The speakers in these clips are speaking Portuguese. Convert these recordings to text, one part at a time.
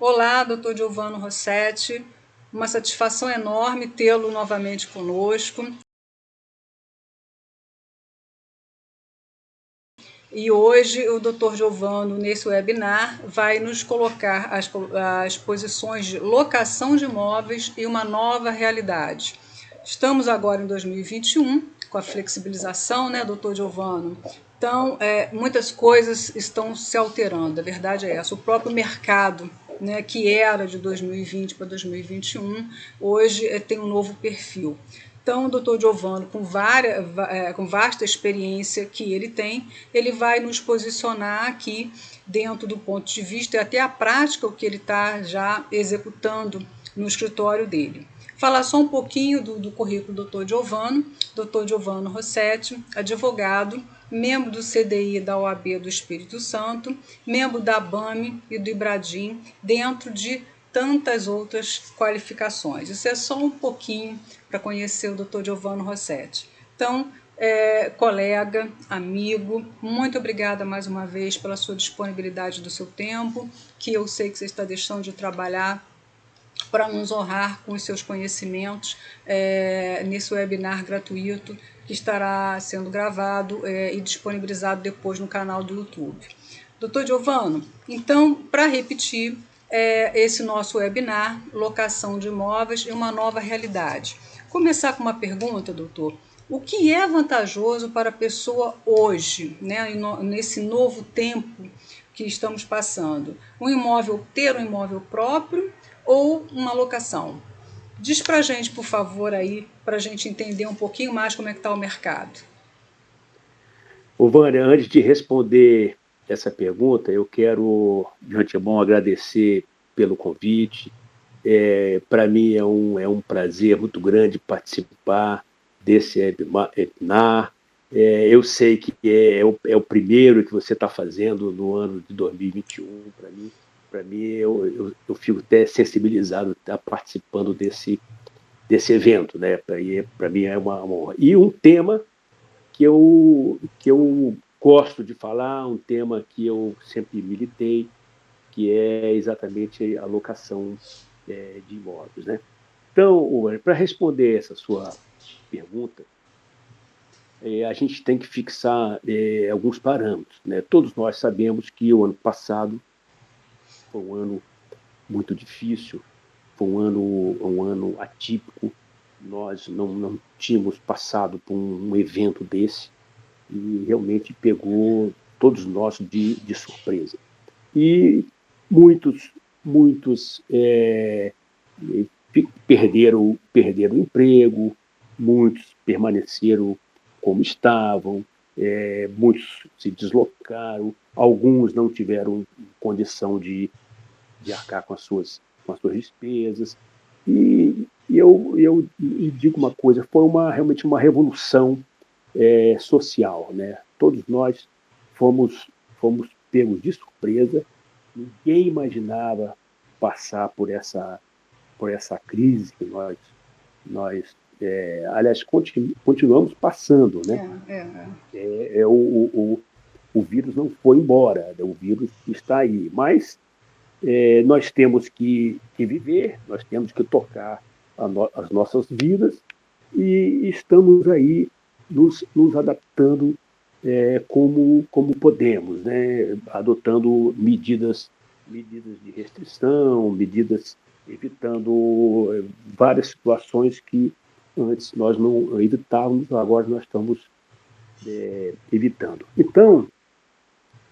Olá, doutor Giovanni Rossetti. Uma satisfação enorme tê-lo novamente conosco. E hoje o doutor Giovanni, nesse webinar, vai nos colocar as posições de locação de imóveis e uma nova realidade. Estamos agora em 2021, com a flexibilização, né, doutor Giovanni? Então, muitas coisas estão se alterando, a verdade é essa. O próprio mercado, né, que era de 2020 para 2021, hoje tem um novo perfil. Então, o doutor Giovanni, com vasta experiência que ele tem, ele vai nos posicionar aqui dentro do ponto de vista e até a prática o que ele está já executando no escritório dele. Falar só um pouquinho do currículo do Dr. Giovanni. Dr. Giovanni Rossetti, advogado, membro do CDI da OAB do Espírito Santo, membro da ABAME e do IBRADIM, dentro de tantas outras qualificações. Isso é só um pouquinho para conhecer o Dr. Giovanni Rossetti. Então, colega, amigo, muito obrigada mais uma vez pela sua disponibilidade do seu tempo, que eu sei que você está deixando de trabalhar para nos honrar com os seus conhecimentos nesse webinar gratuito que estará sendo gravado e disponibilizado depois no canal do YouTube. Doutor Giovanni, então, para repetir, esse nosso webinar, locação de imóveis e uma nova realidade. Começar com uma pergunta, doutor. O que é vantajoso para a pessoa hoje, né, nesse novo tempo que estamos passando? Ter um imóvel próprio ou uma locação? Diz para a gente, por favor, aí, para a gente entender um pouquinho mais como é que está o mercado. Ô, Vânia, antes de responder essa pergunta, eu quero, de antemão, agradecer pelo convite. Para mim é um prazer muito grande participar desse webinar. Eu sei que é o primeiro que você está fazendo no ano de 2021. Para mim eu fico até sensibilizado de estar participando desse evento, né? Para mim é uma honra. E um tema que eu gosto de falar, um tema que eu sempre militei, que é exatamente a locação de imóveis, né? Então, para responder essa sua pergunta, a gente tem que fixar alguns parâmetros, né? Todos nós sabemos que o ano passado foi um ano muito difícil, foi um ano atípico. Nós não tínhamos passado por um evento desse e realmente pegou todos nós de surpresa. E muitos perderam o emprego, muitos permaneceram como estavam, muitos se deslocaram, alguns não tiveram condição de arcar com as suas despesas. E eu digo uma coisa, foi realmente uma revolução social, né? Todos nós fomos pegos de surpresa. Ninguém imaginava passar por essa crise que nós aliás, continuamos passando, né? O vírus não foi embora, o vírus está aí, mas nós temos que viver, nós temos que tocar as nossas vidas e estamos aí nos adaptando como podemos, né? Adotando medidas de restrição, evitando várias situações que antes nós não evitávamos, agora nós estamos evitando. Então,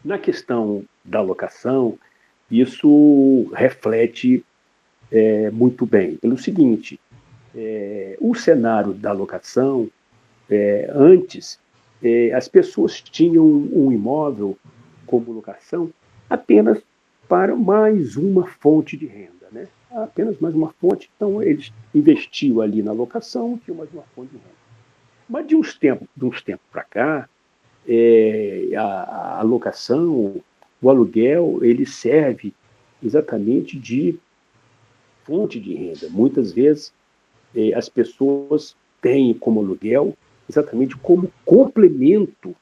na questão da locação, isso reflete muito bem. Pelo seguinte, o cenário da locação, antes, as pessoas tinham um imóvel como locação apenas para mais uma fonte de renda, né? Apenas mais uma fonte. Então, eles investiam ali na locação, tinham mais uma fonte de renda. Mas de uns tempos para cá, a locação, o aluguel, ele serve exatamente de fonte de renda. Muitas vezes, as pessoas têm como aluguel exatamente como complemento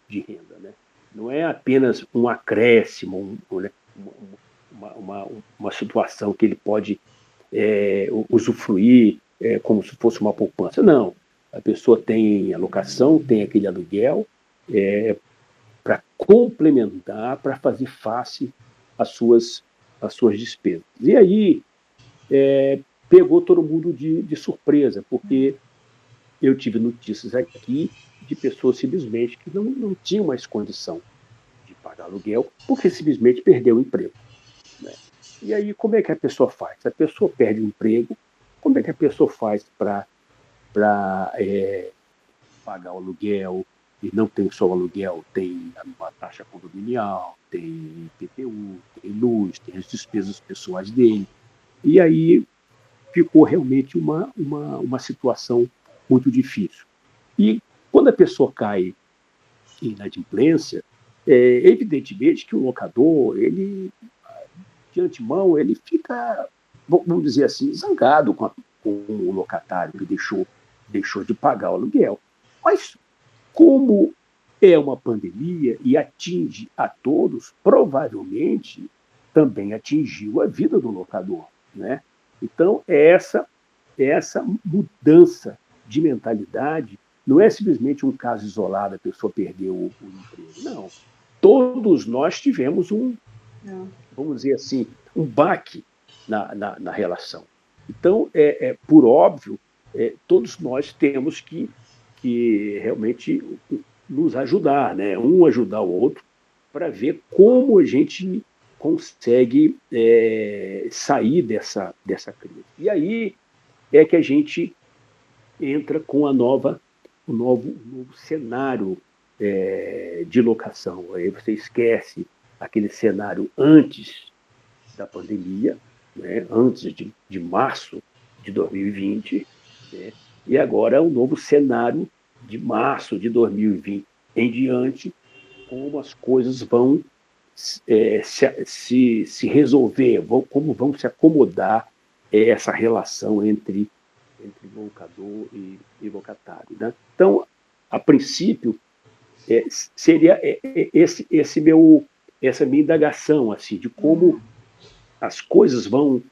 de renda, né? Não é apenas um acréscimo, uma situação que ele pode usufruir como se fosse uma poupança. Não. A pessoa tem alocação, tem aquele aluguel para complementar, para fazer face às suas despesas. E aí pegou todo mundo de surpresa, porque eu tive notícias aqui de pessoas simplesmente que não tinham mais condição de pagar aluguel, porque simplesmente perdeu o emprego. Né? E aí, como é que a pessoa faz? A pessoa perde o emprego, como é que a pessoa faz para pagar o aluguel? E não tem só o aluguel, tem uma taxa condominial, tem IPTU, tem luz, tem as despesas pessoais dele. E aí ficou realmente uma situação muito difícil. E quando a pessoa cai em inadimplência, evidentemente que o locador, ele, de antemão, ele fica, vamos dizer assim, zangado com o locatário que deixou de pagar o aluguel. Mas, como é uma pandemia e atinge a todos, provavelmente também atingiu a vida do locador. Né? Então, essa mudança de mentalidade não é simplesmente um caso isolado, a pessoa perdeu o emprego. Não. Todos nós tivemos vamos dizer assim, um baque na relação. Então, por óbvio, todos nós temos que realmente nos ajudar, né? Um ajudar o outro, para ver como a gente consegue sair dessa crise. E aí é que a gente entra com o novo cenário de locação. Aí você esquece aquele cenário antes da pandemia, né? Antes de março de 2020, né? E agora é um novo cenário de março de 2020 em diante, como as coisas vão se resolver, como vão se acomodar essa relação entre locador e locatário. Né? Então, a princípio, seria essa minha indagação assim, de como as coisas vão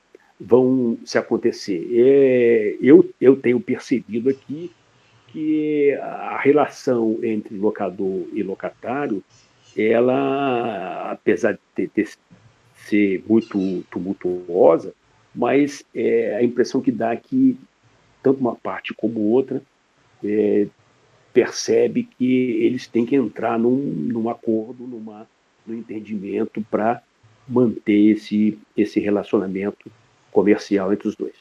se acontecer. Eu tenho percebido aqui que a relação entre locador e locatário, ela, apesar de ser muito tumultuosa, mas a impressão que dá é que tanto uma parte como outra percebe que eles têm que entrar num acordo, num entendimento para manter esse relacionamento comercial entre os dois.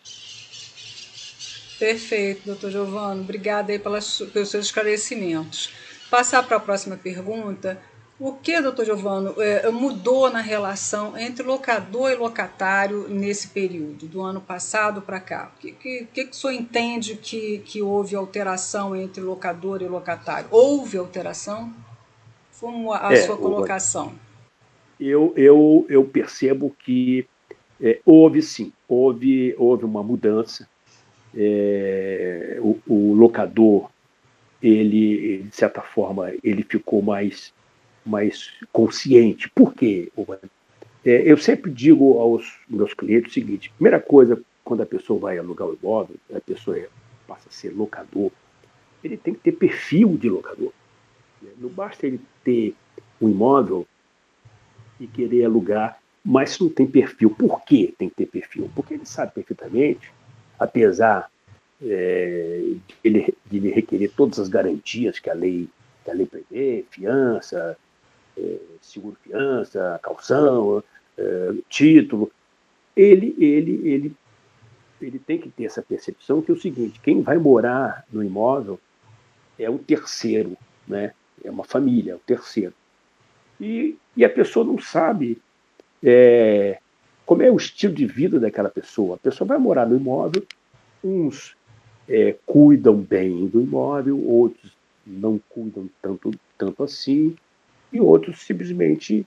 Perfeito, doutor Giovano. Obrigada aí pelos seus esclarecimentos. Passar para a próxima pergunta. O que, doutor Giovano, mudou na relação entre locador e locatário nesse período, do ano passado para cá? O que o senhor entende que houve alteração entre locador e locatário? Houve alteração? Como a sua colocação? Eu percebo que houve sim, houve uma mudança. O locador, ele, de certa forma, ele ficou mais consciente. Por quê? Eu sempre digo aos meus clientes o seguinte: primeira coisa, quando a pessoa vai alugar o imóvel, a pessoa passa a ser locador, ele tem que ter perfil de locador. Não basta ele ter um imóvel e querer alugar, mas não tem perfil. Por que tem que ter perfil? Porque ele sabe perfeitamente, apesar de ele requerer todas as garantias que a lei prevê, fiança, seguro-fiança, calção, título, ele tem que ter essa percepção que é o seguinte: quem vai morar no imóvel é um terceiro, né? É uma família, é um terceiro. E a pessoa não sabe como é o estilo de vida daquela pessoa. A pessoa vai morar no imóvel, uns cuidam bem do imóvel, outros não cuidam tanto assim, e outros simplesmente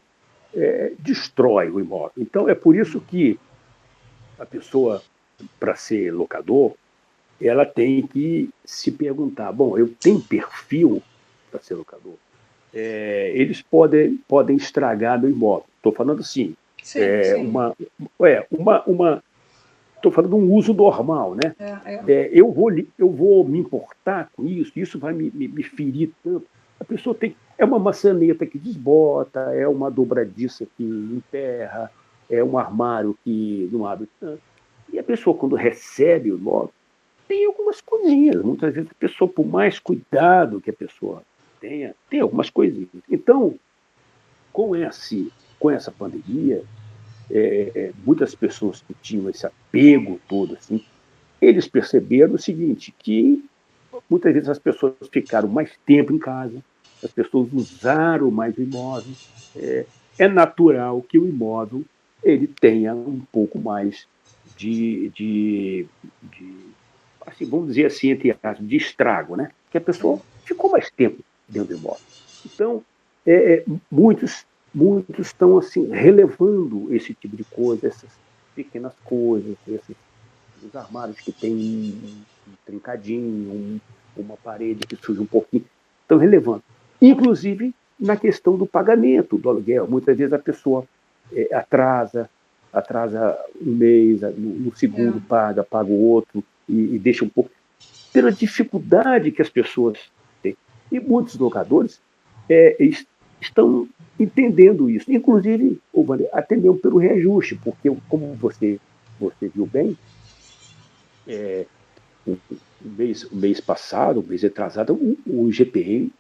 destroem o imóvel. Então, é por isso que a pessoa, para ser locador, ela tem que se perguntar: bom, eu tenho perfil para ser locador? Eles podem estragar meu imóvel. Estou falando assim, Sim, sim. Estou falando de um uso normal, né? Eu vou me importar com isso, isso vai me ferir tanto. A pessoa tem. É uma maçaneta que desbota, é uma dobradiça que emperra, é um armário que não abre tanto. E a pessoa, quando recebe o móvel, tem algumas coisinhas. Muitas vezes a pessoa, por mais cuidado que a pessoa tenha, tem algumas coisinhas. Então, com essa pandemia, muitas pessoas que tinham esse apego todo, assim, eles perceberam o seguinte, que muitas vezes as pessoas ficaram mais tempo em casa, as pessoas usaram mais o imóvel. É natural que o imóvel ele tenha um pouco mais de assim, vamos dizer assim, entre aspas, de estrago, né? Que a pessoa ficou mais tempo dentro do imóvel. Então, muitos estão assim relevando esse tipo de coisa, essas pequenas coisas, os armários que tem um trincadinho, uma parede que suja um pouquinho, estão relevando. Inclusive na questão do pagamento do aluguel. Muitas vezes a pessoa atrasa um mês, no segundo paga o outro e deixa um pouco. Pela dificuldade que as pessoas têm. E muitos locadores estão entendendo isso. Inclusive, até mesmo pelo reajuste, porque, como você viu bem, o mês passado, o mês retrasado, o GPM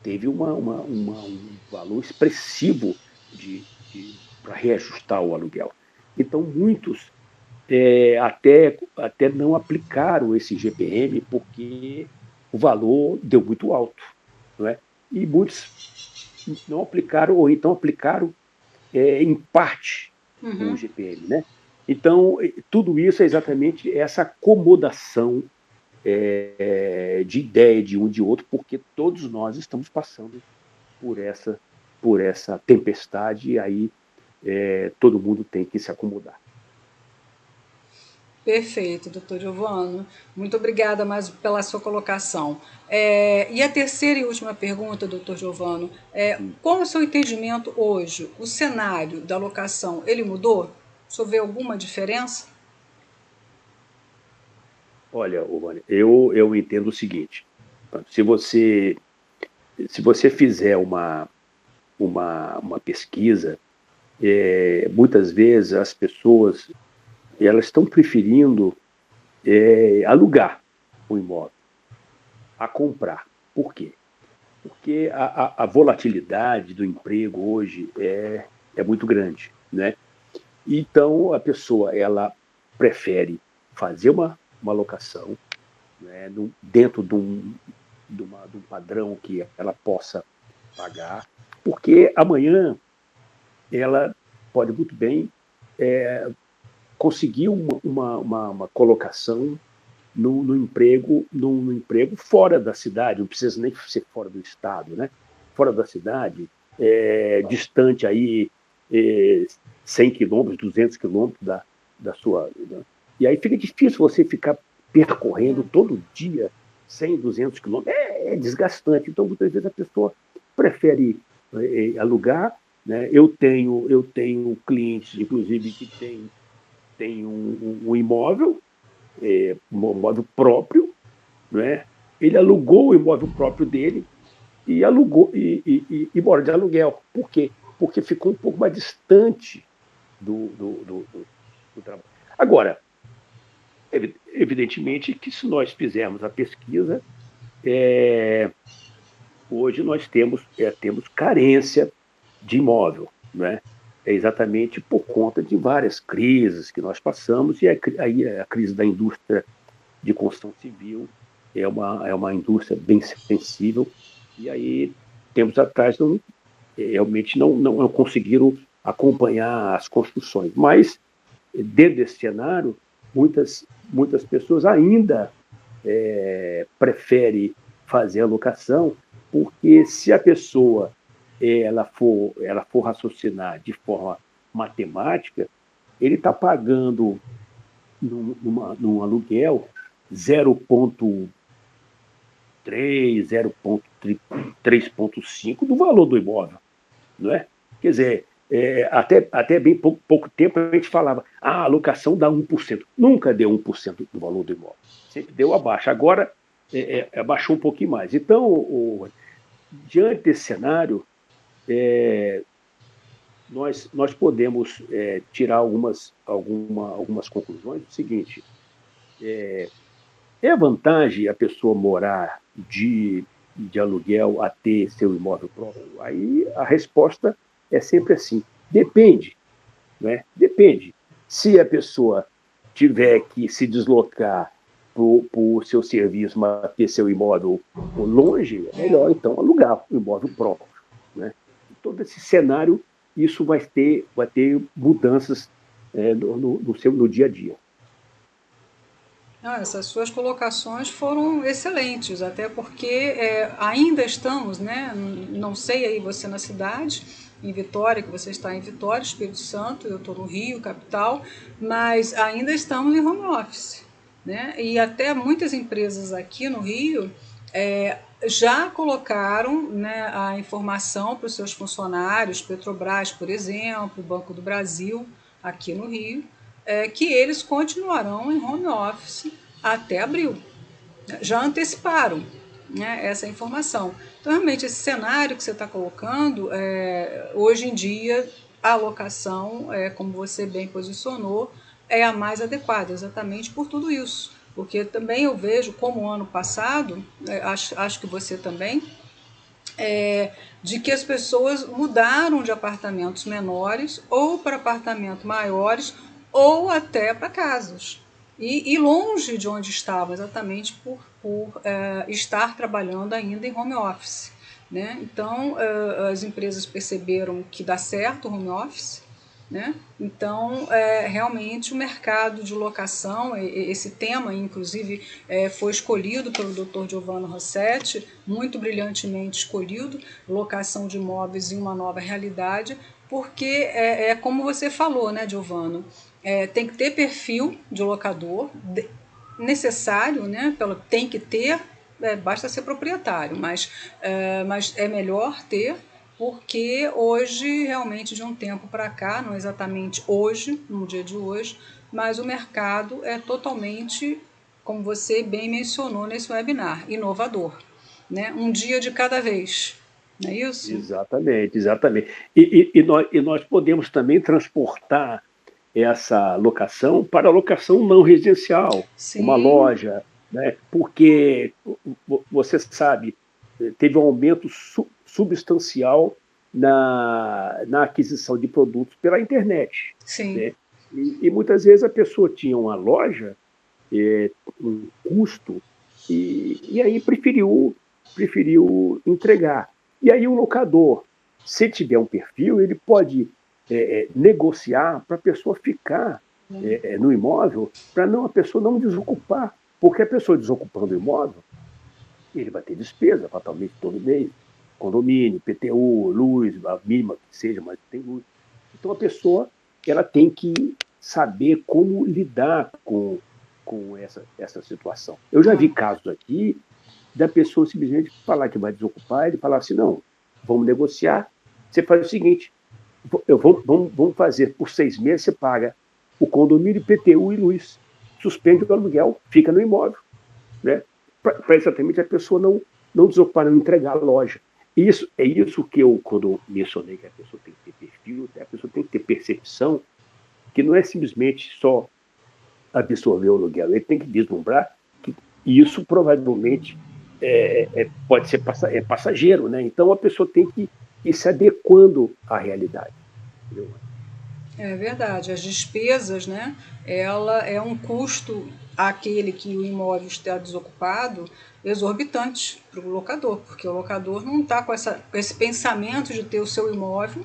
teve um valor expressivo para reajustar o aluguel. Então, muitos até não aplicaram esse GPM porque o valor deu muito alto. Não é? E muitos não aplicaram, ou então aplicaram em parte o GPM. Né? Então, tudo isso é exatamente essa acomodação de ideia de um e de outro, porque todos nós estamos passando por essa tempestade e aí todo mundo tem que se acomodar. Perfeito, doutor Giovano. Muito obrigada mais pela sua colocação. E a terceira e última pergunta, doutor Giovano, qual é o seu entendimento hoje? O cenário da locação, ele mudou? O senhor vê alguma diferença? Olha, Vânia, eu entendo o seguinte, se você fizer uma pesquisa, muitas vezes as pessoas elas estão preferindo alugar o imóvel a comprar. Por quê? Porque a volatilidade do emprego hoje é muito grande, né? Então a pessoa ela prefere fazer uma locação, né, dentro de um padrão que ela possa pagar, porque amanhã ela pode muito bem conseguir uma colocação no emprego fora da cidade, não precisa nem ser fora do estado, né? Fora da cidade, distante aí 100 quilômetros, 200 quilômetros da sua... E aí fica difícil você ficar percorrendo todo dia 100, 200 quilômetros, é desgastante. Então, muitas vezes a pessoa prefere alugar, né? Eu tenho clientes, inclusive, que tem um imóvel, um imóvel próprio, né? Ele alugou o imóvel próprio dele e alugou e mora de aluguel. Por quê? Porque ficou um pouco mais distante do trabalho. Agora, evidentemente que se nós fizermos a pesquisa, hoje nós temos carência de imóvel, né? É exatamente por conta de várias crises que nós passamos, e aí a crise da indústria de construção civil é uma indústria bem sensível, e aí tempos atrás realmente não conseguiram acompanhar as construções. Mas, dentro desse cenário, muitas pessoas ainda preferem fazer a locação, porque se a pessoa ela for raciocinar de forma matemática, ele está pagando num aluguel 0,3, 0,3,5 do valor do imóvel, não é? Quer dizer, até bem pouco tempo a gente falava, a locação dá 1%. Nunca deu 1% do valor do imóvel. Sempre deu abaixo. Agora abaixou um pouquinho mais. Então, diante desse cenário, nós podemos tirar algumas conclusões. O seguinte, é vantagem a pessoa morar de aluguel a ter seu imóvel próprio? Aí a resposta é sempre assim, depende, né? Depende. Se a pessoa tiver que se deslocar por seu serviço, mas ter seu imóvel longe, é melhor então alugar o imóvel próprio, né? Todo esse cenário, isso vai ter mudanças no dia a dia. Essas suas colocações foram excelentes, até porque ainda estamos, né? Não sei aí você na cidade, em Vitória, que você está em Vitória, Espírito Santo, eu estou no Rio, capital, mas ainda estamos em home office, né? E até muitas empresas aqui no Rio já colocaram, né, a informação para os seus funcionários, Petrobras, por exemplo, Banco do Brasil, aqui no Rio, que eles continuarão em home office até abril. Já anteciparam, né, essa informação. Então, realmente, esse cenário que você está colocando, hoje em dia, a alocação, como você bem posicionou, é a mais adequada, exatamente por tudo isso. Porque também eu vejo, como ano passado, acho que você também, de que as pessoas mudaram de apartamentos menores ou para apartamentos maiores ou até para casas. E longe de onde estavam, exatamente por estar trabalhando ainda em home office, né? Então, as empresas perceberam que dá certo o home office, né? Então, realmente o mercado de locação, esse tema, inclusive, foi escolhido pelo Dr. Giovanni Rossetti, muito brilhantemente escolhido, locação de imóveis em uma nova realidade, porque como você falou, né, Giovanni? Tem que ter perfil de locador necessário, né? Tem que ter, basta ser proprietário, mas é melhor ter, porque hoje, realmente, de um tempo para cá, não exatamente hoje, no dia de hoje, mas o mercado é totalmente, como você bem mencionou nesse webinar, inovador, né? Um dia de cada vez, não é isso? Exatamente, exatamente. E nós podemos também transportar essa locação para a locação não residencial, uma Sim. loja, né? Porque você sabe, teve um aumento substancial na aquisição de produtos pela internet, Sim. né? E muitas vezes a pessoa tinha uma loja, um custo, e aí preferiu entregar. E aí o locador, se tiver um perfil, ele pode negociar para a pessoa ficar no imóvel, para a pessoa não desocupar. Porque a pessoa desocupando o imóvel, ele vai ter despesa fatalmente todo mês. Condomínio, PTU, luz, a mínima que seja, mas tem luz. Então a pessoa ela tem que saber como lidar com essa situação. Eu já vi casos aqui da pessoa simplesmente falar que vai desocupar, ele falar assim, não, vamos negociar, você faz o seguinte, vamos fazer por 6 meses, você paga o condomínio, PTU e luz, suspende o aluguel, fica no imóvel, né? Para exatamente a pessoa não desocupar, não entregar a loja. É isso que eu, quando mencionei que a pessoa tem que ter perfil, a pessoa tem que ter percepção, que não é simplesmente só absorver o aluguel, ele tem que vislumbrar que isso provavelmente pode ser passageiro, né? Então a pessoa tem que ir se adequando à realidade. Entendeu? É verdade, as despesas, né? Ela é um custo, aquele que o imóvel está desocupado, exorbitante para o locador, porque o locador não está com esse pensamento de ter o seu imóvel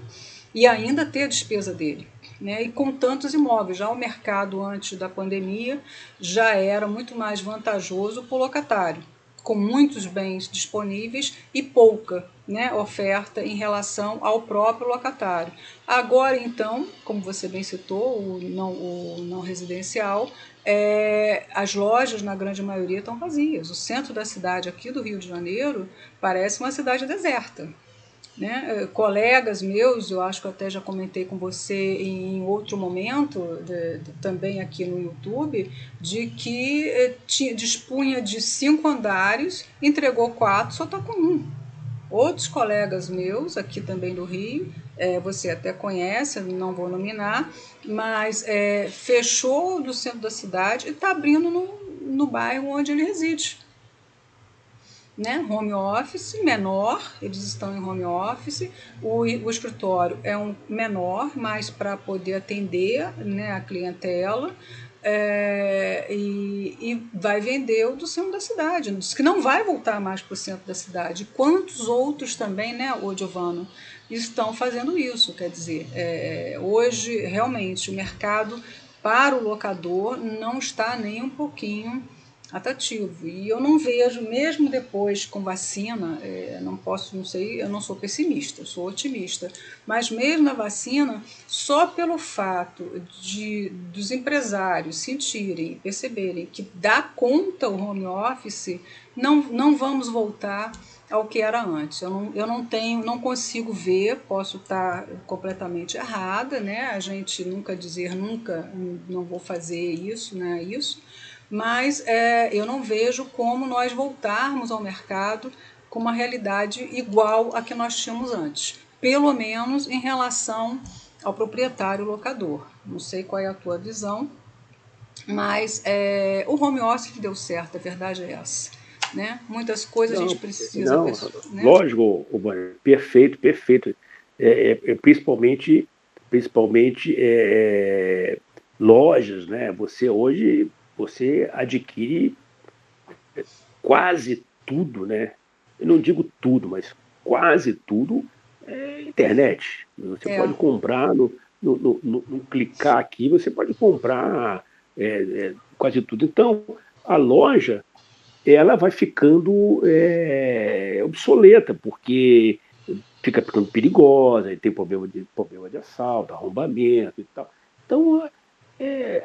e ainda ter a despesa dele, né? E com tantos imóveis, já o mercado antes da pandemia já era muito mais vantajoso para o locatário, com muitos bens disponíveis e pouca, né, oferta em relação ao próprio locatário. Agora, então, como você bem citou, o não residencial, as lojas, na grande maioria, estão vazias. O centro da cidade aqui do Rio de Janeiro parece uma cidade deserta. né? Colegas meus, eu acho que eu até já comentei com você em outro momento, também aqui no YouTube, de que dispunha de 5 andares, entregou 4, só está com um. Outros colegas meus, aqui também do Rio, você até conhece, não vou nominar, mas fechou no centro da cidade e está abrindo no bairro onde ele reside. Né? Home office menor, eles estão em home office, o escritório é um menor, mas para poder atender, né, a clientela, e vai vender o do centro da cidade. Diz que não vai voltar mais para o centro da cidade. Quantos outros também, né, ô Giovano, estão fazendo isso? Quer dizer, hoje realmente o mercado para o locador não está nem um pouquinho atrativo. E eu não vejo, mesmo depois com vacina, não sei, eu não sou pessimista, eu sou otimista, mas mesmo na vacina, só pelo fato dos empresários sentirem, perceberem que dá conta o home office, não vamos voltar ao que era antes. Eu não consigo ver, posso estar completamente errada, né? A gente nunca dizer nunca, não vou fazer isso, né? Isso, mas eu não vejo como nós voltarmos ao mercado com uma realidade igual a que nós tínhamos antes, pelo menos em relação ao proprietário locador. Não sei qual é a tua visão, mas o home office deu certo, a verdade é essa. Né? Muitas coisas Não, a gente precisa... né? Lógico, perfeito, perfeito. Principalmente lojas, né? Você adquire quase tudo, né? Eu não digo tudo, mas quase tudo é internet. Você pode comprar, no clicar aqui, você pode comprar quase tudo. Então, a loja ela vai ficando obsoleta, porque fica ficando perigosa, tem problema de assalto, arrombamento e tal. Então,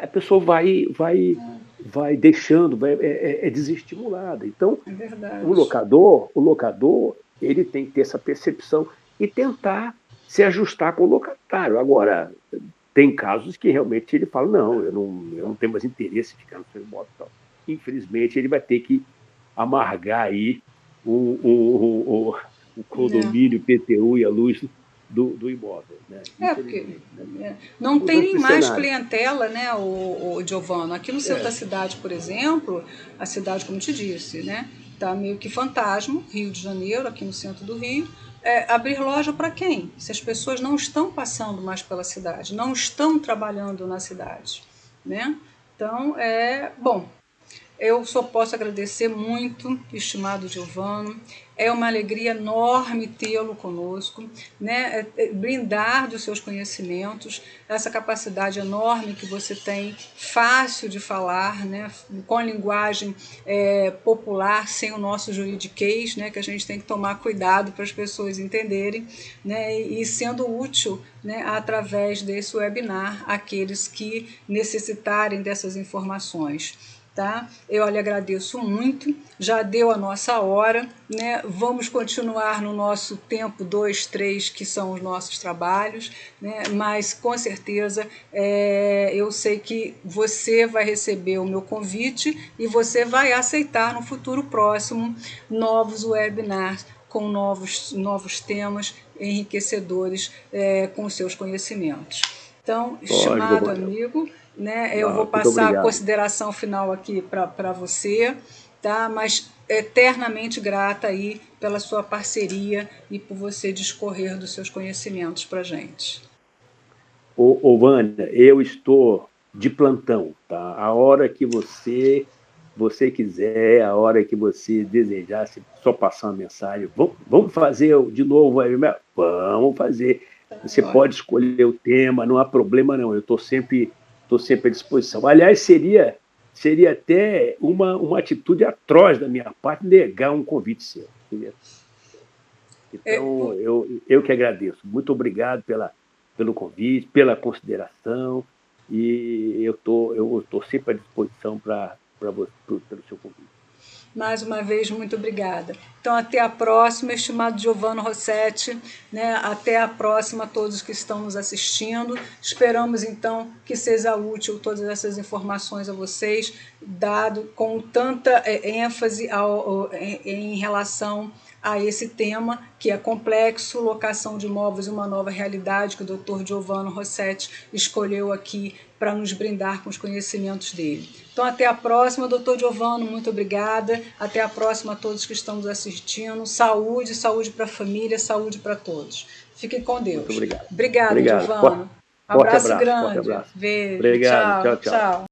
a pessoa vai deixando, desestimulada. Então, o locador, ele tem que ter essa percepção e tentar se ajustar com o locatário. Agora, tem casos que realmente ele fala, não, eu não tenho mais interesse em ficar no seu imóvel e tal. Infelizmente, ele vai ter que amargar aí o condomínio, IPTU e a luz do imóvel. Né? Porque não tem nem mais clientela, né, o Giovano. Aqui no centro da cidade, por exemplo, a cidade, como te disse, né, está meio que fantasma, Rio de Janeiro, aqui no centro do Rio. Abrir loja para quem? Se as pessoas não estão passando mais pela cidade, não estão trabalhando na cidade. Né? Então, bom, eu só posso agradecer muito, estimado Giovano. É uma alegria enorme tê-lo conosco, né? Brindar dos seus conhecimentos, essa capacidade enorme que você tem, fácil de falar, né? Com a linguagem popular, sem o nosso juridiquês, né? Que a gente tem que tomar cuidado para as pessoas entenderem, né? E sendo útil, né? Através desse webinar, àqueles que necessitarem dessas informações. Tá? Eu lhe agradeço muito, já deu a nossa hora, né? Vamos continuar no nosso tempo 2, 3, que são os nossos trabalhos, né? Mas com certeza eu sei que você vai receber o meu convite e você vai aceitar no futuro próximo novos webinars com novos temas enriquecedores com os seus conhecimentos. Então, estimado amigo, né, eu vou passar a consideração final aqui para você, tá? Mas eternamente grata aí pela sua parceria e por você discorrer dos seus conhecimentos para a gente. Wanda, eu estou de plantão, tá? A hora que você quiser, a hora que você desejar, se só passar uma mensagem, vamos fazer de novo, vamos fazer. Você pode escolher o tema, não há problema não, eu estou sempre à disposição. Aliás, seria até uma atitude atroz da minha parte negar um convite seu. Então, eu que agradeço. Muito obrigado pelo convite, pela consideração, e eu estou sempre à disposição pelo seu convite. mais uma vez, muito obrigada. Então, até a próxima, estimado Giovanni Rossetti, né? Até a próxima a todos que estão nos assistindo. Esperamos, então, que seja útil todas essas informações a vocês, dado com tanta ênfase em relação a esse tema, que é complexo, locação de imóveis, uma nova realidade, que o Dr. Giovanni Rossetti escolheu aqui para nos brindar com os conhecimentos dele. Então, até a próxima, Dr. Giovanni, muito obrigada. Até a próxima a todos que estão nos assistindo. Saúde, saúde para a família, saúde para todos. Fiquem com Deus. Muito obrigado. Obrigado, Giovanni. Abraço grande. Forte abraço. Beijo. Obrigado. Tchau. Tchau.